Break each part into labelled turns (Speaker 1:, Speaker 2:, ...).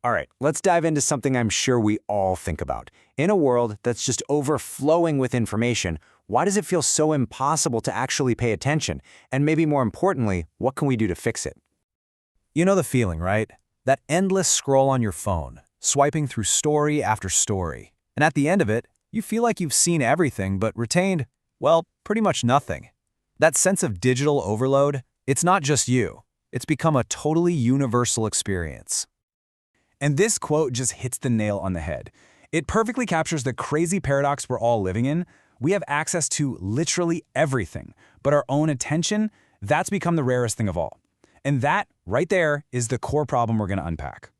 Speaker 1: All right, let's dive into something I'm sure we all think about. In a world that's just overflowing with information, why does it feel so impossible to actually pay attention? And maybe more importantly, what can we do to fix it?
Speaker 2: You know the feeling, right? That endless scroll on your phone, swiping through story after story. And at the end of it, you feel like you've seen everything but retained, well, pretty much nothing. That sense of digital overload, it's not just you. It's become a totally universal experience.
Speaker 3: And this quote just hits the nail on the head. It perfectly captures the crazy paradox we're all living in. We have access to literally everything, but our own attention, that's become the rarest thing of all. And that, right there, is the core problem we're going to unpack.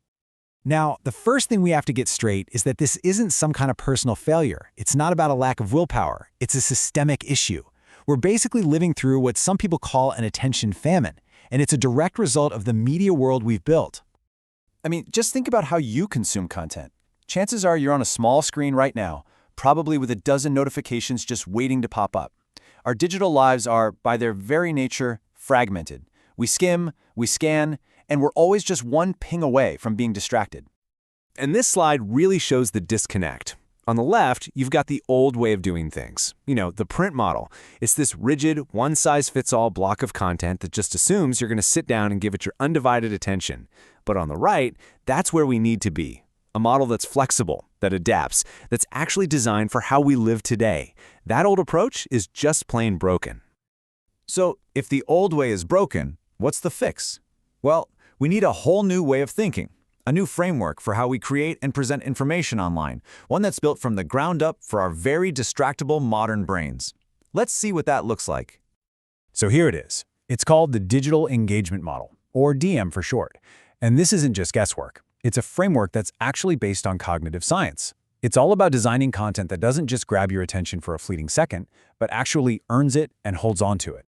Speaker 2: Now, the first thing we have to get straight is that this isn't some kind of personal failure. It's not about a lack of willpower. It's a systemic issue. We're basically living through what some people call an attention famine, and it's a direct result of the media world we've built.
Speaker 4: I mean, just think about how you consume content. Chances are you're on a small screen right now, probably with a dozen notifications just waiting to pop up. Our digital lives are, by their very nature, fragmented. We skim, we scan, and we're always just one ping away from being distracted.
Speaker 1: And this slide really shows the disconnect. On the left, you've got the old way of doing things. You know, the print model. It's this rigid, one-size-fits-all block of content that just assumes you're going to sit down and give it your undivided attention. But on the right, that's where we need to be. A model that's flexible, that adapts, that's actually designed for how we live today. That old approach is just plain broken.
Speaker 5: So, if the old way is broken, what's the fix? Well, we need a whole new way of thinking. A new framework for how we create and present information online, one that's built from the ground up for our very distractible modern brains. Let's see what that looks like.
Speaker 2: So here it is. It's called the Digital Engagement Model, or DM for short. And this isn't just guesswork. It's a framework that's actually based on cognitive science. It's all about designing content that doesn't just grab your attention for a fleeting second, but actually earns it and holds on to it.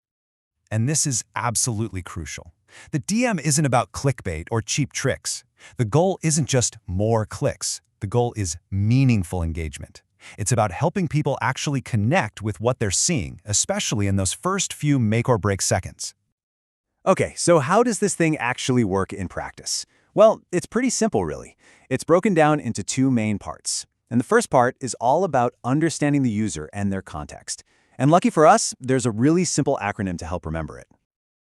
Speaker 6: And this is absolutely crucial. The DM isn't about clickbait or cheap tricks. The goal isn't just more clicks. The goal is meaningful engagement. It's about helping people actually connect with what they're seeing, especially in those first few make or break seconds.
Speaker 1: Okay, so how does this thing actually work in practice? Well, it's pretty simple, really. It's broken down into two main parts. And the first part is all about understanding the user and their context. And lucky for us, there's a really simple acronym to help remember it.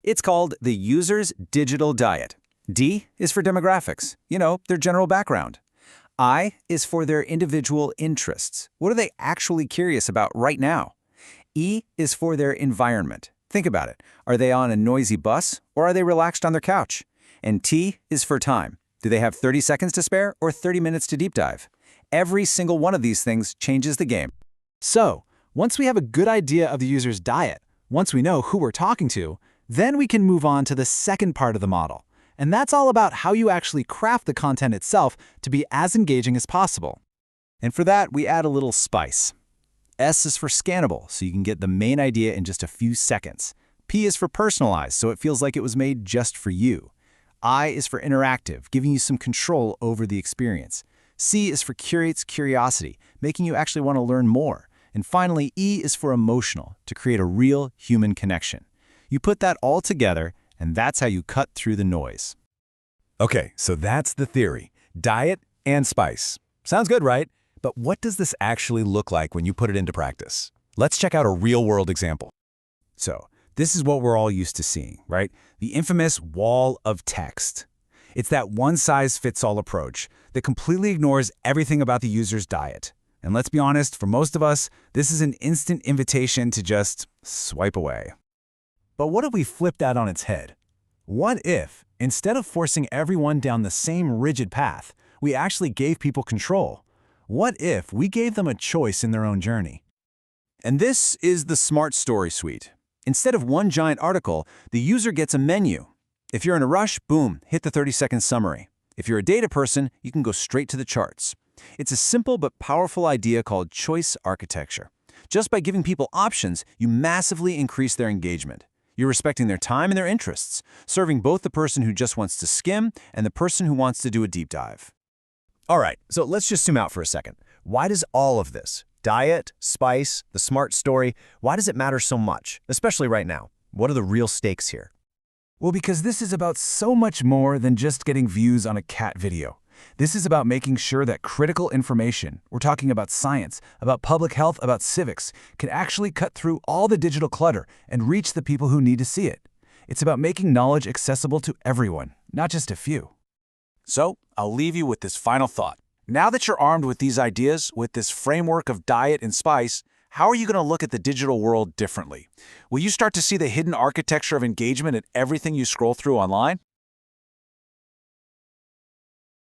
Speaker 1: It's called the user's digital diet. D is for demographics, you know, their general background. I is for their individual interests. What are they actually curious about right now? E is for their environment. Think about it. Are they on a noisy bus or are they relaxed on their couch? And T is for time. Do they have 30 seconds to spare or 30 minutes to deep dive? Every single one of these things changes the game.
Speaker 2: So, once we have a good idea of the user's diet, once we know who we're talking to, then we can move on to the second part of the model. And that's all about how you actually craft the content itself to be as engaging as possible.
Speaker 1: And for that, we add a little spice. S is for scannable, so you can get the main idea in just a few seconds. P is for personalized, so it feels like it was made just for you. I is for interactive, giving you some control over the experience. C is for curates curiosity, making you actually want to learn more. And finally, E is for emotional, to create a real human connection. You put that all together, and that's how you cut through the noise.
Speaker 3: Okay, so that's the theory. Diet and spice. Sounds good, right? But what does this actually look like when you put it into practice? Let's check out a real-world example. So, this is what we're all used to seeing, right? The infamous wall of text. It's that one-size-fits-all approach that completely ignores everything about the user's diet. And let's be honest, for most of us, this is an instant invitation to just swipe away.
Speaker 2: But what if we flip that on its head? What if, instead of forcing everyone down the same rigid path, we actually gave people control? What if we gave them a choice in their own journey?
Speaker 1: And this is the Smart Story Suite. Instead of one giant article, the user gets a menu. If you're in a rush, boom, hit the 30-second summary. If you're a data person, you can go straight to the charts. It's a simple but powerful idea called choice architecture. Just by giving people options, you massively increase their engagement. You're respecting their time and their interests, serving both the person who just wants to skim and the person who wants to do a deep dive.
Speaker 5: All right, so let's just zoom out for a second. Why does all of this, diet, spice, the smart story, why does it matter so much, especially right now? What are the real stakes here?
Speaker 3: Well, because this is about so much more than just getting views on a cat video.
Speaker 4: This is about making sure that critical information, we're talking about science, about public health, about civics, can actually cut through all the digital clutter and reach the people who need to see it. It's about making knowledge accessible to everyone, not just a few.
Speaker 1: So, I'll leave you with this final thought. Now that you're armed with these ideas, with this framework of diet and spice, how are you going to look at the digital world differently? Will you start to see the hidden architecture of engagement in everything you scroll through online?